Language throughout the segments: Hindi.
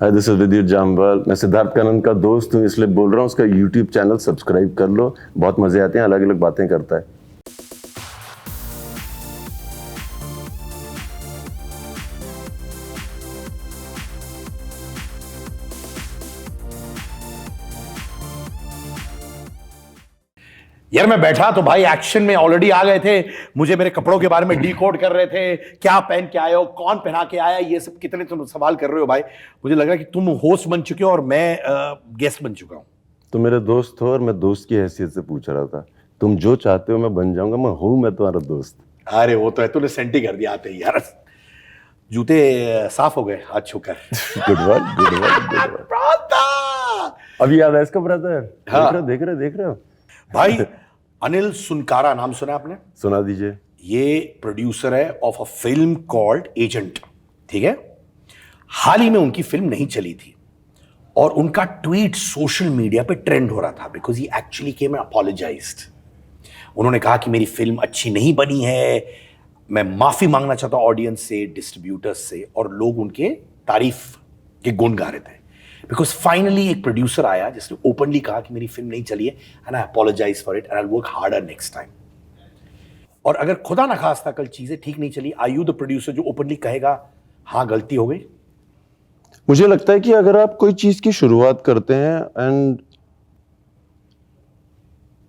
हाय, दिस इज विद्युत जामवाल। मैं सिद्धार्थ कानन का दोस्त हूँ, इसलिए बोल रहा हूँ उसका यूट्यूब चैनल सब्सक्राइब कर लो। बहुत मजे आते हैं, अलग अलग बातें करता है। यार मैं बैठा तो भाई एक्शन में ऑलरेडी आ गए थे। मुझे मेरे कपड़ों के बारे में डिकोड कर रहे थे, क्या पहन के आए हो, कौन पहना के आया, ये सब कितने तुम सवाल कर रहे हो भाई। मुझे लग रहा है कि तुम होस्ट बन चुके हो और मैं गेस्ट बन चुका हूं। तुम मेरे दोस्त हो और मैं दोस्त की हैसियत से पूछ रहा था। तुम जो चाहते हो मैं बन जाऊंगा, मैं तुम्हारा दोस्त। अरे वो तो है, तूने सेंटी कर दिया आते ही यार। जूते साफ हो गए हाथ छूकर। Good work, good work, good work. अभी याद है इसका ब्रदर? हाँ। देख रहे हो भाई अनिल सुनकारा नाम सुना आपने? सुना दीजिए। ये प्रोड्यूसर है of a film called agent, ठीक है। हाल ही में उनकी फिल्म नहीं चली थी और उनका ट्वीट सोशल मीडिया पे ट्रेंड हो रहा था because he actually came and apologised. उन्होंने कहा कि मेरी फिल्म अच्छी नहीं बनी है, मैं माफी मांगना चाहता हूं ऑडियंस से, डिस्ट्रीब्यूटर्स से, और लोग उनके तारीफ के गुण गा रहे थे बिकॉज फाइनली एक प्रोड्यूसर आया जिसने ओपनली कहा कि मेरी फिल्म नहीं चली है and I apologize for it and I will work harder next time. और अगर खुदा ना खास्ता कल चीजें ठीक नहीं चली, आर यू द प्रोड्यूसर जो ओपनली कहेगा हाँ गलती हो गई? मुझे लगता है कि अगर आप कोई चीज की शुरुआत करते हैं and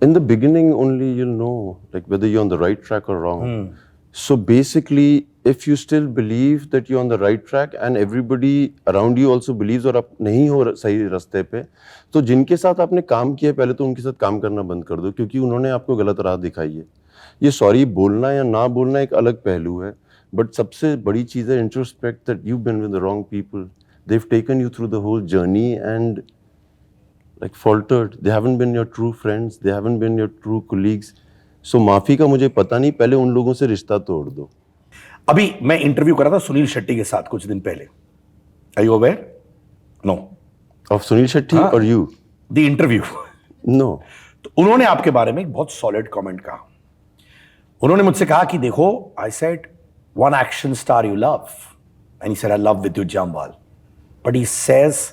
in the beginning only you'll know like whether you're on the right track or wrong. So basically if you still believe that you're on the right track and everybody around you also believes और आप नहीं हो सही रास्ते पे, तो जिनके साथ आपने काम किया पहले तो उनके साथ काम करना बंद कर दो, क्योंकि उन्होंने आपको गलत राह दिखाई है। ये सॉरी बोलना या ना बोलना एक अलग पहलू है, बट सबसे बड़ी चीज़ है introspect that you've been with the wrong people. They've taken you through the whole journey and like faltered. They haven't been your true friends. They haven't been your true colleagues. So माफी का मुझे पता नहीं, पहले उन लोगों से रिश्ता तोड़ दो। अभी मैं इंटरव्यू कर रहा था सुनील शेट्टी के साथ कुछ दिन पहले। Are you aware? No. Of Sunil Shetty or you? The interview. No. तो उन्होंने आपके बारे में एक बहुत सॉलिड कमेंट कहा। उन्होंने मुझसे कहा कि देखो, I said one action star you love, and he said I love Vidyut Jamwal, but he says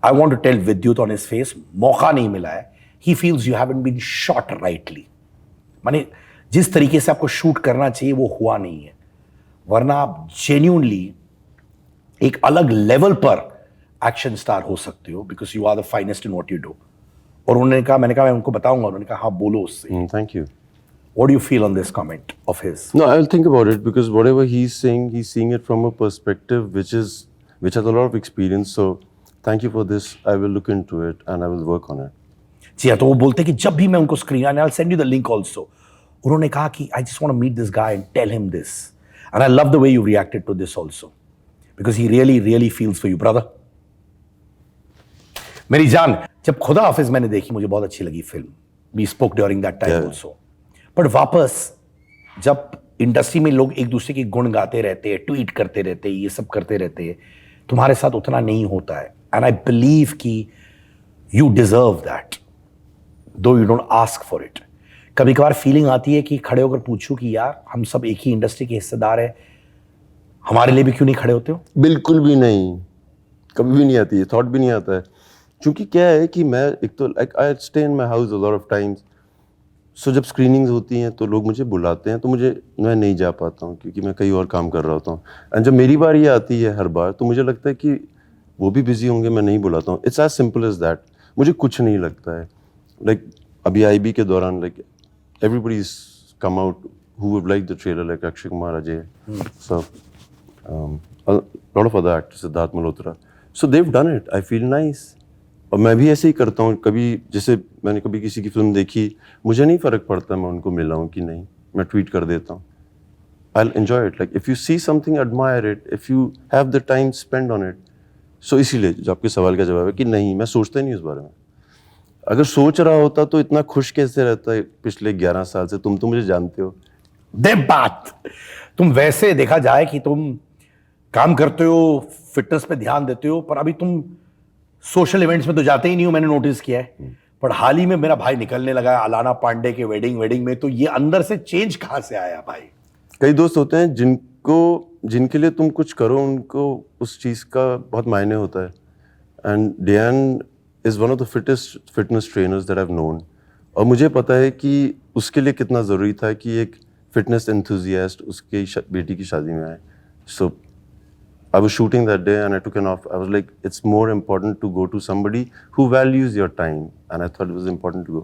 I want to tell Vidyut on his face, मौका नहीं मिला है। He feels you haven't been shot rightly. माने जिस तरीके से आपको शूट करना चाहिए वो हुआ नहीं है, वरना आप जेन्युइनली एक अलग लेवल पर एक्शन स्टार हो सकते हो because you are the finest in what you do. और उन्होंने कहा, मैंने कहा मैं उनको बताऊंगा, उन्होंने कहा हाँ बोलो उससे। Thank you. What do you feel on this comment of his? No, I'll think about it because whatever he's saying, he's seeing it from a perspective which has a lot of experience. So thank you for this. I will look into it and I will work on it. जी हाँ, तो वो बोलते कि जब भी मैं उनको स्क्रीन आने, I'll send you the link also. उन्होंने कहा कि I just want to meet this guy and tell him this. And I love the way you reacted to this also. Because he really, really feels for you, brother. मेरी जान, जब खुदा हाफिज मैंने देखी मुझे बहुत अच्छी लगी film. We spoke during that time also. But वापस जब इंडस्ट्री में लोग एक दूसरे के गुण गाते रहते हैं, ट्वीट करते रहते हैं, ये सब करते रहते हैं, तुम्हारे साथ उतना नहीं होता है। एंड आई बिलीव कि यू डिजर्व दैट दो you don't ask for it. कभी कभार फीलिंग आती है कि खड़े होकर पूछूं कि यार हम सब एक ही इंडस्ट्री के हिस्सेदार हैं, हमारे लिए भी क्यों नहीं खड़े होते हो? बिल्कुल भी नहीं, कभी भी नहीं आती है, थॉट भी नहीं आता है। क्योंकि क्या है कि मैं एक तो like I stay in my house a lot of times. So जब स्क्रीनिंग्स होती हैं तो लोग मुझे बुलाते हैं, तो मैं नहीं जा पाता हूँ क्योंकि मैं कहीं और काम कर रहा होता हूँ। एंड जब मेरी बारी आती है हर बार तो मुझे लगता है कि वो भी बिजी होंगे, मैं नहीं बुलाता हूँ। It's as simple as that. मुझे कुछ नहीं लगता है। लाइक अभी IB के दौरान like everybody is come out who would like the trailer, like Akshay Kumar, Ajay, so lot of other actors, Siddharth Malhotra. So they've done it, I feel nice. और मैं भी ऐसे ही करता हूँ। कभी जैसे मैंने कभी किसी की फिल्म देखी, मुझे नहीं फ़र्क पड़ता मैं उनको मिला हूँ कि नहीं, मैं ट्वीट कर देता हूँ। I'll enjoy it. Like if you see something, admire it. If you have the time, spend on it. So इसीलिए जो आपके सवाल का जवाब है कि नहीं, मैं सोचता ही नहीं उस बारे में। अगर सोच रहा होता तो इतना खुश कैसे रहता है पिछले 11 साल से? तुम तो मुझे जानते हो। दे बात, तुम वैसे देखा जाए कि तुम काम करते हो, फिटनेस पे ध्यान देते हो, पर अभी तुम सोशल इवेंट्स में तो जाते ही नहीं हो, मैंने नोटिस किया है। पर हाल ही में मेरा भाई निकलने लगा है अलाना पांडे के वेडिंग में, तो ये अंदर से चेंज कहां से आया भाई? कई दोस्त होते हैं जिनको जिनके लिए तुम कुछ करो उनको उस चीज़ का बहुत मायने होता है। And Diane is one of the fittest fitness trainers that I have known. और मुझे पता है कि उसके लिए कितना ज़रूरी था कि एक फिटनेस एंथुजियास्ट उसके बेटी की शादी में आए। सो I was shooting that day and I took an off. I was like, it's more important to go to somebody who values your time, and I thought it was important to go.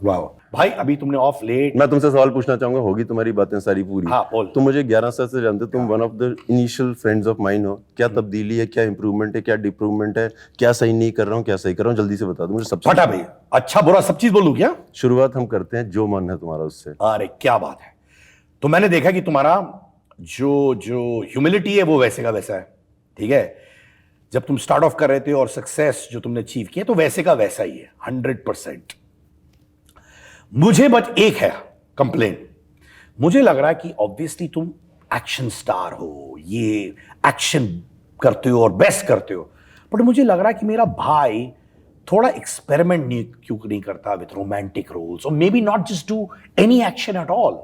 वाह भाई, अभी तुमने ऑफ लेट। मैं तुमसे सवाल पूछना चाहूंगा, होगी तुम्हारी बातें सारी पूरी। हाँ, बोल। तुम मुझे 11 साल से जानते हो, तुम one of the initial friends of mine हो। क्या तब्दीली है, क्या इंप्रूवमेंट है, क्या डिप्रूवमेंट है, क्या सही नहीं कर रहा हूँ, क्या सही कर रहा हूँ, जल्दी से बता दो मुझे। सबसे फटा भाई, अच्छा बुरा सब चीज बोलूं क्या? शुरुआत हम करते हैं जो मन है तुम्हारा उससे। अरे क्या बात है। तो मैंने देखा कि तुम्हारा जो ह्यूमिलिटी है वो वैसे का वैसा है, ठीक है। जब तुम स्टार्ट ऑफ कर रहे थे और सक्सेस जो तुमने अचीव किया तो वैसे का वैसा ही है 100%। मुझे बस एक है कंप्लेन। मुझे लग रहा है कि ऑब्वियसली तुम एक्शन स्टार हो, ये एक्शन करते हो और बेस्ट करते हो, बट मुझे लग रहा है कि मेरा भाई थोड़ा एक्सपेरिमेंट क्यों नहीं करता विथ रोमांटिक रोल्स, और may be not just do any action at all.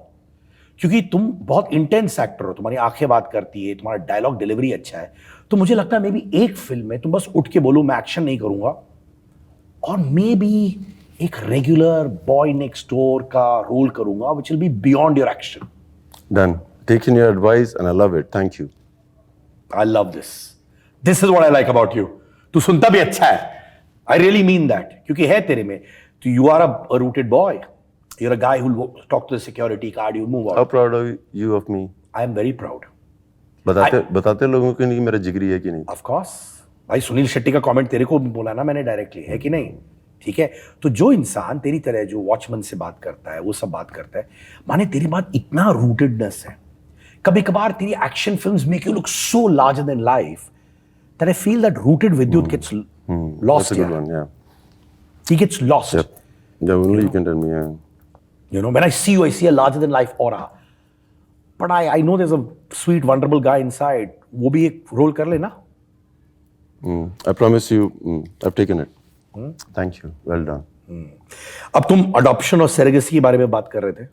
क्योंकि तुम बहुत इंटेंस एक्टर हो, तुम्हारी आंखें बात करती है, तुम्हारा डायलॉग डिलीवरी अच्छा है, तो मुझे लगता है मे बी एक फिल्म में तुम बस उठ के बोलो मैं एक्शन नहीं करूंगा, और मे बी एक रेगुलर बॉय नेक्स्ट डोर का रोल करूंगा which will be beyond your action. Done. Taking your advice and I love it. Thank you. I love this. This is what I like about you. तू सुनता भी अच्छा है। I really mean that. क्योंकि है तेरे में। तो you are a rooted boy. You're a guy who will talk to the security guard. You move How out. proud are you of me? I am very proud. बताते लोगों को नहीं कि मेरा जिगरी है कि नहीं। Of course. भाई सुनील शेट्टी का कमेंट तेरे को बोला ना मैंने डायरेक्टली, है कि नहीं? ठीक है। तो जो इंसान तेरी तरह जो वॉचमैन से बात करता है, वो सब बात करता है, माने तेरी बात इतना रूटेडनेस है। कभी कभार तेरी action films make you look so larger than life that I feel that rooted Vidyut gets lost. That's a good one, yeah. He gets lost. Yep. Yeah, only you can tell me, yeah. You know, when I see you, I see a larger than life aura. But I know there's a sweet, vulnerable guy inside. वो भी एक रोल कर लेना। I promise you, I've taken it. Thank you. Well done. अब तुम अडॉप्शन और सेरेगसी के बारे में बात कर रहे थे,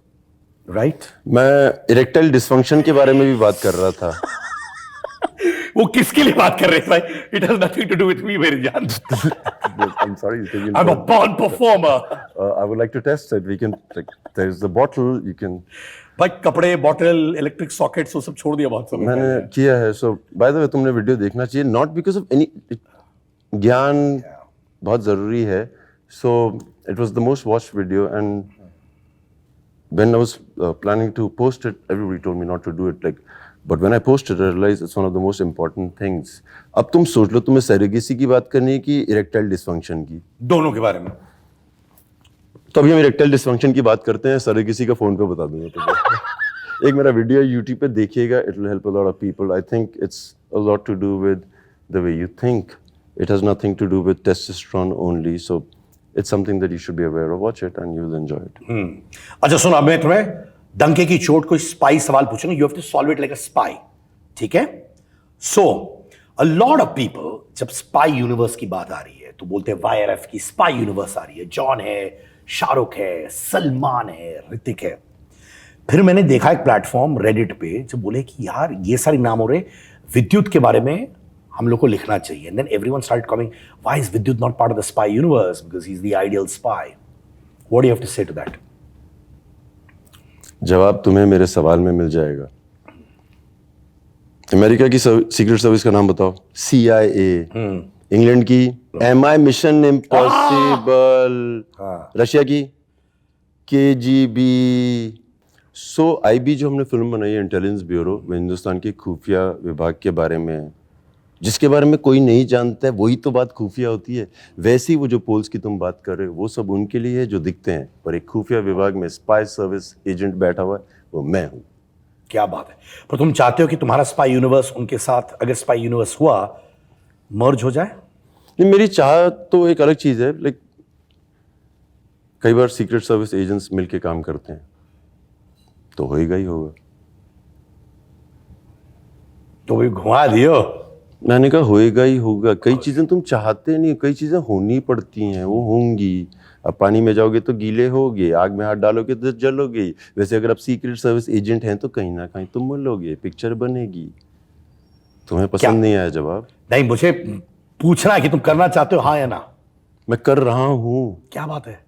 राइट? मैं इरेक्टाइल डिसफंक्शन के बारे में भी बात कर रहा था। वो किसके लिए बात कर रहे थे भाई? It has nothing to do with me, मेरी जान। I'm sorry. I'm a born performer. I would like to test it. We can, like, there's the bottle. You can. भाई कपड़े, बॉटल, इलेक्ट्रिक सॉकेट्स वो सब छोड़ दिया बहुत समय मैंने किया है। So by the way, तुमने वीडियो देखना चाहिए। Not because of any ज्ञान बहुत जरूरी है। So it was the most watched video, and when I was planning to post it, everybody told me not to do it. Like, but when I posted, I realized it's one of the most important things. अब तुम सोच लो, तुम्हें सेरेगेसी की बात करनी है कि इरेक्टाइल डिसफंक्शन की? दोनों के बारे में। तो अभी हम इरेक्टाइल डिसफंक्शन की बात करते हैं, सेरेगेसी का फोन पे बता दूंगा तुम्हें। एक मेरा वीडियो YouTube पे देखिएगा, it will help a lot of people. I think it's a lot to do with the way you think. It has nothing to do with testosterone only. So it's something that you should be aware of. Watch it and you will enjoy it. अच्छा सुनो, अब मैं तुम्हें डंके की चोट कोई स्पाई सवाल पूछूंगा, you have to solve it like a spy, ठीक है? So a lot of people जब स्पाई यूनिवर्स की बात आ रही है तो बोलते हैं YRF की स्पाई यूनिवर्स आ रही है, जॉन है, शाहरुख है, सलमान है, ऋतिक है। फिर मैंने देखा एक प्लेटफॉर्म रेडिट पे जो बोले कि यार ये सारे नाम हो रहे, विद्युत के बारे में हम लोग को लिखना चाहिए। And then everyone started coming, why is Vidyut not part of the spy universe, because he is the ideal spy. What do you have to say to that? जवाब तुम्हें मेरे सवाल में मिल जाएगा। अमेरिका की सीक्रेट सर्विस का नाम बताओ। CIA। इंग्लैंड की MI मिशन इम्पॉसिबल। रशिया की KGB। IB जो हमने फिल्म बनाई है, इंटेलिजेंस ब्यूरो, वो हिंदुस्तान के खुफिया विभाग के बारे में है। जिसके बारे में कोई नहीं जानता है वही तो बात खुफिया होती है। वैसे ही वो जो पोल्स की तुम बात कर रहे हो वो सब उनके लिए है जो दिखते हैं, और एक खुफिया विभाग में स्पाई सर्विस एजेंट बैठा हुआ है, वो मैं हूँ। क्या बात है। पर तुम चाहते हो कि तुम्हारा स्पाई यूनिवर्स उनके साथ, अगर स्पाई यूनिवर्स हुआ, मर्ज हो जाए? नहीं, मेरी चाह तो एक अलग चीज है। लाइक कई बार सीक्रेट सर्विस एजेंट्स मिलके काम करते हैं, तो होएगा ही होगा। तो भी घुमा दियो। मैंने कहा होएगा ही होगा। कई चीजें तुम चाहते नहीं, कई चीजें होनी पड़ती हैं, वो होंगी। अब पानी में जाओगे तो गीले होगे, आग में हाथ डालोगे तो जलोगे ही। वैसे अगर आप सीक्रेट सर्विस एजेंट हैं तो कहीं ना कहीं तुम मलोगे, पिक्चर बनेगी। तुम्हें पसंद नहीं आया जवाब? नहीं, मुझे पूछना है कि तुम करना चाहते हो, हाँ या ना? मैं कर रहा हूँ। क्या बात है?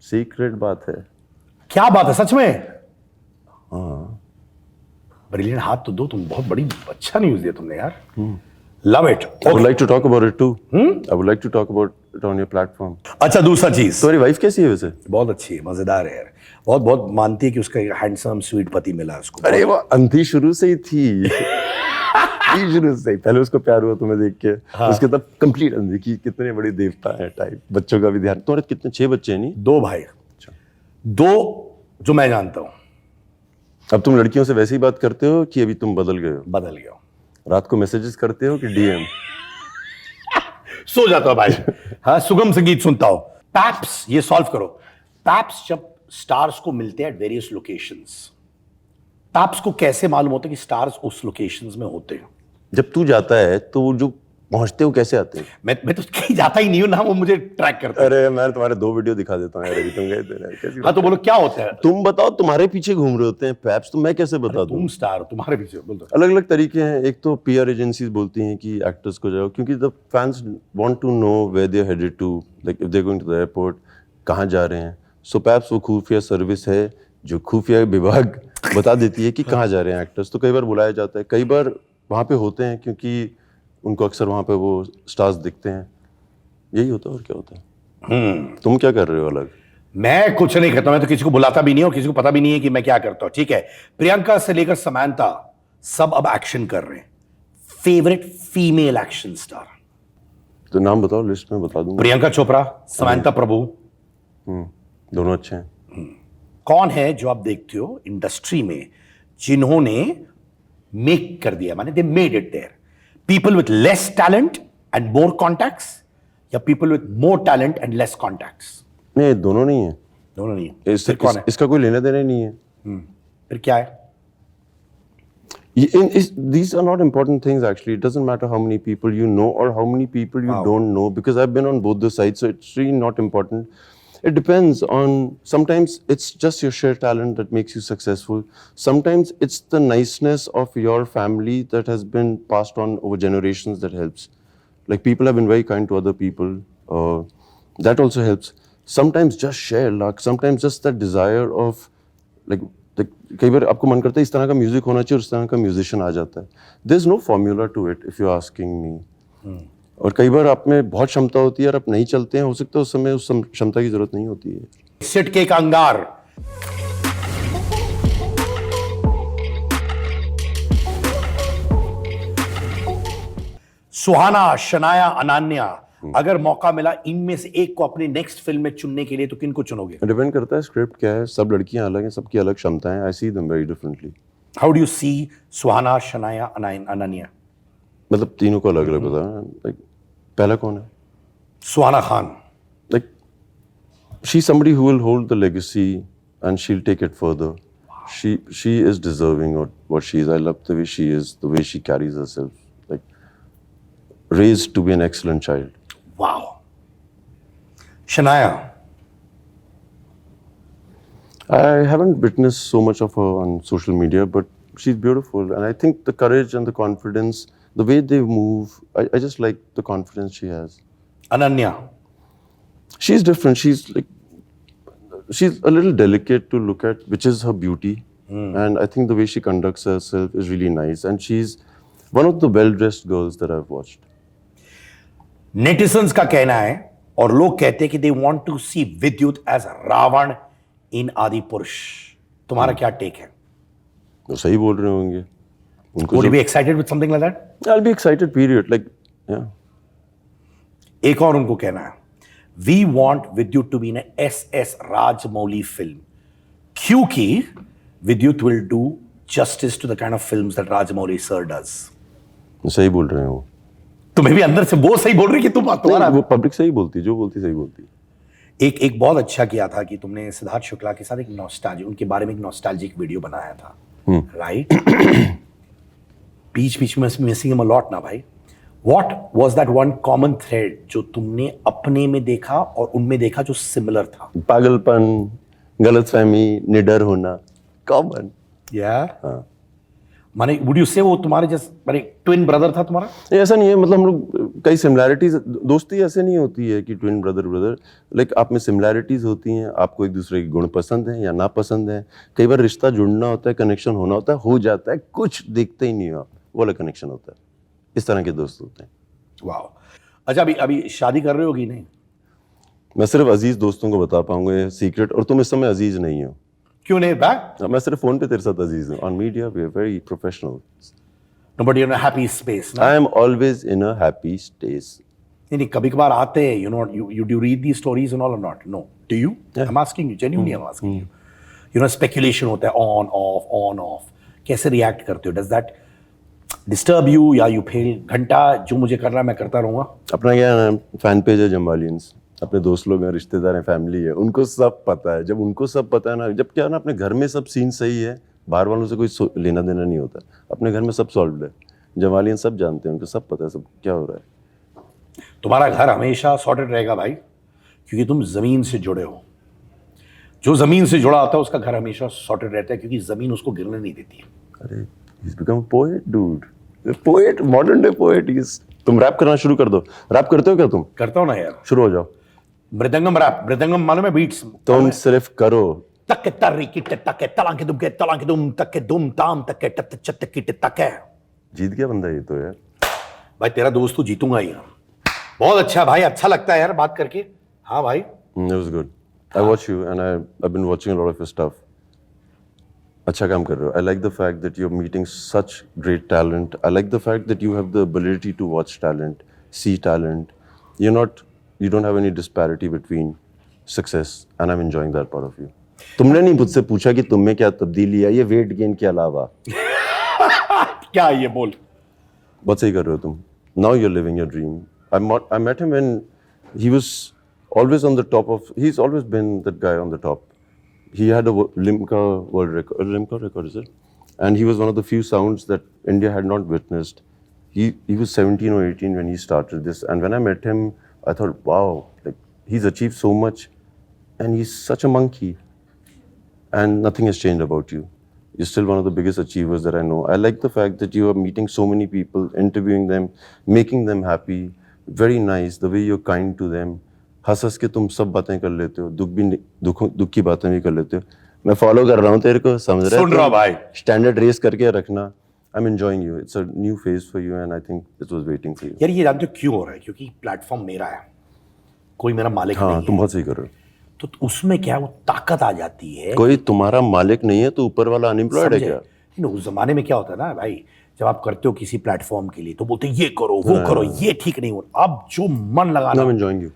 सीक्रेट बात है। क्या बात है, सच में? हाँ। ब्रिलियंट, हाथ तो दो, तुम बहुत बड़ी अच्छा न्यूज दिया तुमने यार। Love it. I would like to talk about it too. I would like to talk about it on your platform. अच्छा, दूसरा चीज, तुम्हारी वाइफ कैसी है वैसे? बहुत अच्छी है, मजेदार है यार। बहुत बहुत मानती है कि उसका हैंडसम स्वीट पति मिला है उसको। अरे वो अंधी शुरू से ही थी। शुरू से ही, पहले उसको प्यार हुआ तुम्हें देख के, उसके तब कंप्लीट अंधी की कितने बड़े देवता है टाइप, बच्चों का भी ध्यान। तुम्हारे कितने, 6 बच्चे हैं? नहीं, 2 भाई। दो जो मैं जानता हूं। अब तुम लड़कियों से वैसे ही बात करते हो कि अभी तुम बदल गए हो? बदल गया। रात को मैसेजेस करते हो कि डीएम? सो जाता हूं भाई। हाँ, सुगम संगीत सुनता हूं। पैप्स, ये सॉल्व करो। पैप्स जब स्टार्स को मिलते हैं एट वेरियस लोकेशंस, पैप्स को कैसे मालूम होता है कि स्टार्स उस लोकेशंस में होते हैं? जब तू जाता है तो वो जो पहुंचते हो कैसे आते हैं? मैं तो कहीं जाता ही नहीं हूं ना, वो मुझे ट्रैक करते हैं। अरे मैं तुम्हारे 2 वीडियो दिखा देता हूँ यार, अभी तुम गए थे ना, कैसी हाँ, तो बोलो क्या होता है? तुम बताओ, तुम्हारे पीछे घूम रहे होते हैं पैप्स, तो मैं कैसे बता दूं? तुम स्टार, तुम्हारे पीछे बोल दो। अलग अलग तरीके हैं। एक तो पीआर एजेंसीज बोलती हैं कि एक्टर्स को जाओ, क्योंकि the fans want to know where they are headed to, like if they going to the airport, कहाँ जा रहे हैं। सो पैप्स वो खुफिया सर्विस है जो खुफिया विभाग बता देती है कि कहाँ जा रहे हैं एक्टर्स। तो कई बार बुलाया जाता है, कई बार वहाँ पे होते हैं क्योंकि उनको अक्सर वहाँ पे वो स्टार्स दिखते हैं। यही होता है, और क्या होता है। तुम क्या कर रहे हो अलग? मैं कुछ नहीं करता, मैं तो किसी को बुलाता भी नहीं हूं, किसी को पता भी नहीं है कि मैं क्या करता हूं। ठीक है, प्रियंका से लेकर समंथा सब अब एक्शन कर रहे हैं। Favourite female action star? तो नाम बताओ, लिस्ट में बता दूंगा। प्रियंका चोपड़ा, समंथा प्रभु। दोनों अच्छे हैं। कौन है जो आप देखते हो इंडस्ट्री में जिन्होंने मेक कर दिया, माने they made it there? People with less talent and more contacts, या people with more talent and less contacts? नहीं, दोनों नहीं है। दोनों नहीं है। फिर कौन है? इसका कोई लेना देना नहीं है। फिर क्या है? These are not important things actually. It doesn't matter how many people you know or how many people you don't know, because I've been on both the sides, so it's really not important. It depends on, sometimes it's just your sheer talent that makes you successful. Sometimes it's the niceness of your family that has been passed on over generations that helps. Like people have been very kind to other people. That also helps. Sometimes just share luck. Sometimes just that desire of like कई बार आपको मन करता है इस तरह का म्यूजिक होना चाहिए और इस तरह का म्यूजिशियन आ जाता है। There is no formula to it if you are asking me. और कई बार आप में बहुत क्षमता होती है और आप नहीं चलते हैं, हो सकता है उस समय उस क्षमता की जरूरत नहीं होती है। सिटके का अंगार। सुहाना, शनाया, अनन्या, अगर मौका मिला इनमें से एक को अपनी नेक्स्ट फिल्म में चुनने के लिए तो किन को चुनोगे? डिपेंड करता है स्क्रिप्ट क्या है। सब लड़कियां अलग हैं, सबकी अलग क्षमताएं। I see them very differently. How do you see Suhana, Shanaya, Ananya? मतलब तीनों को अलग अलग बता। लाइक पहला कौन है? Suhana Khan. Like she is somebody who will hold the legacy and she will take it further. She is deserving of what she is. I love the way she is, the way she carries herself, like raised to be an excellent child. Wow. Shania? I haven't witnessed so much of her on social media, but she's beautiful. And I think the courage and the confidence, the way they move, I just like the confidence she has. Ananya? She's different. She's a little delicate to look at, which is her beauty. And I think the way she conducts herself is really nice. And she's one of the well-dressed girls that I've watched. Netizens का कहना है और लोग कहते हैं कि दे वांट टू सी विद्युत एज रावण इन आदि पुरुष। तुम्हारा क्या टेक है? वो सही बोल रहे होंगे। उनको Would you be excited with something like that? I'll be excited, period. Like, yeah. एक और उनको कहना है, we want Vidyut to be in S Rajamouli film, क्योंकि Vidyut will do justice to the kind of films that Rajamouli sir does. सही बोल रहे हो। तुम्हें भी अंदर से वो सही बोल रही कि तुम्हारा वो पब्लिक सही बोलती, जो बोलती सही बोलती। एक बहुत अच्छा किया था कि तुमने सिद्धार्थ शुक्ला के साथ एक नॉस्टैल्जिक, उनके बारे में एक नॉस्टैल्जिक वीडियो बनाया था, राइट? बीच बीच में मिसिंग हिम अ लॉट ना भाई। What was that one common thread जो तुमने अपने में देखा और उनमें देखा जो सिमिलर था? पागलपन, गलतफहमी, निडर होना, कॉमन। Yeah. माने would you say वो तुम्हारे जैसे माने ट्विन ब्रदर था तुम्हारा? ऐसा नहीं है, मतलब हम लोग कई सिमिलैरिटीज, दोस्ती ऐसे नहीं होती है कि ट्विन ब्रदर लाइक आप में सिमिलैरिटीज होती हैं, आपको एक दूसरे के गुण पसंद है या ना पसंद है, कई बार रिश्ता जुड़ना होता है, कनेक्शन होना होता है, हो जाता है, कुछ देखते ही नहीं हो आप, वो वाला कनेक्शन होता है। इस तरह के दोस्त होते हैं। वाह। अच्छा अभी शादी कर रहे हो कि नहीं? मैं सिर्फ अजीज दोस्तों को बता पाऊंगा ये सीक्रेट, और तुम इस समय अजीज नहीं हो। क्यों नहीं बैक? मैं सिर्फ फोन पे तेरे साथ अजीज हूँ, on media we are very professional. No, but you're in a happy space ना? I am always in a happy stage. नहीं कभी कभार आते हैं, you do read these stories and all or not? No. Do you? Yeah. I'm asking you, genuinely I'm asking you. You know, speculation होता है on off. कैसे react करते हो? Does that disturb you या you feel घंटा जो मुझे करना है मैं करता रहूँगा? अपना क्या है, फैन पेज है जम्बालियंस, अपने दोस्त लोग हैं, रिश्तेदार हैं, फैमिली है, उनको सब पता है। जब उनको सब पता है ना, जब क्या है ना, अपने घर में सब सीन सही है, बाहर वालों से कोई लेना देना नहीं होता, अपने घर में सब सॉल्व है। जमालियन सब जानते हैं, उनको सब पता है सब क्या हो रहा है। तुम्हारा घर हमेशा सॉर्टेड रहेगा भाई, क्योंकि तुम जमीन से जुड़े हो। जो जमीन से जुड़ा होता है उसका घर हमेशा सॉर्टेड रहता है, क्योंकि जमीन उसको गिरने नहीं देती है। अरे he's become a poet dude, a poet, modern day poet he is। तुम रैप करना शुरू कर दो। रैप करते हो क्या तुम? करता हूँ ना यार, शुरू हो जाओ। मृदंगम रैप, मृदंगम मालूम है बीट्स? तुम सिर्फ करो। तक तर्री किट तक तलांके दुम तक दुम ताम तक टत चत किट तक। जीत गया बंदा ये तो यार। भाई तेरा दोस्त तो जीतूंगा ही। बहुत अच्छा भाई, अच्छा लगता है यार बात करके। हाँ भाई, It was good. I watch you and I've been watching a lot of your stuff. अच्छा काम कर रहे हो। I like the fact that you're meeting such great talent. I like the fact that you have the ability to watch talent, see talent. You don't have any disparity between success, and I'm enjoying that part of you. तुमने नहीं मुझसे पूछा कि तुम में क्या तब्दीली है ये वेट गेन के अलावा। क्या ये बोल? बहुत सही कर रहे हो तुम। Now you're living your dream. I met him when he was always on the top of. He's always been that guy on the top. He had a Limca world record. Limca record is it? And he was one of the few sounds that India had not witnessed. He was 17 or 18 when he started this, and when I met him, I thought, wow, like he's achieved so much, and he's such a monkey, and nothing has changed about you. You're still one of the biggest achievers that I know. I like the fact that you are meeting so many people, interviewing them, making them happy. Very nice, the way you're kind to them. हंस के तुम सब बातें कर लेते हो, दुख की बातें भी कर लेते हो। मैं फॉलो कर रहा हूँ तेरे को, समझ रहा है? सुन रहा भाई। स्टैंडर्ड रेस करके रखना। I'm enjoying you. It's a new phase for you, and I think it was waiting for you. यार ये जानते हो क्यों हो रहा है? क्योंकि प्लेटफॉर्म मेरा है, कोई मेरा मालिक नहीं हाँ, है। तुम बहुत सही कर रहे हो। तो उसमें क्या वो ताकत आ जाती है। कोई तुम्हारा मालिक नहीं है तो ऊपर वाला अनएम्प्लॉयड है समझे? क्या? नहीं, उस जमाने में क्या होता है ना भाई, जब आप करते हो किसी प्लेटफॉर्म के लिए तो बोलते ये करो वो करो, ये ठीक नहीं हो। अब जो मन लगाना। I'm enjoying you.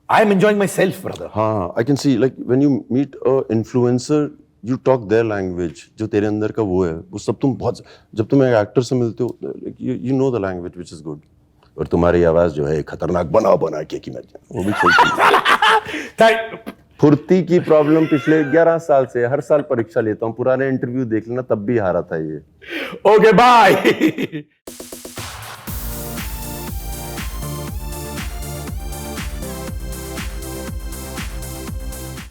I am enjoying myself, brother. हाँ, I can see like when you meet a influencer, you talk their language. जो तेरे अंदर का वो है, वो सब तुम बहुत, जब तुम एक एक्टर से मिलते हो, like you know the language which is good. और तुम्हारी आवाज जो है खतरनाक बना के कि मैं वो भी चलती है। फुर्ती की प्रॉब्लम पिछले 11 साल से, हर साल परीक्षा लेता हूँ, पुराने इंटरव्यू देख लेना तब भी हारा था ये। Okay bye.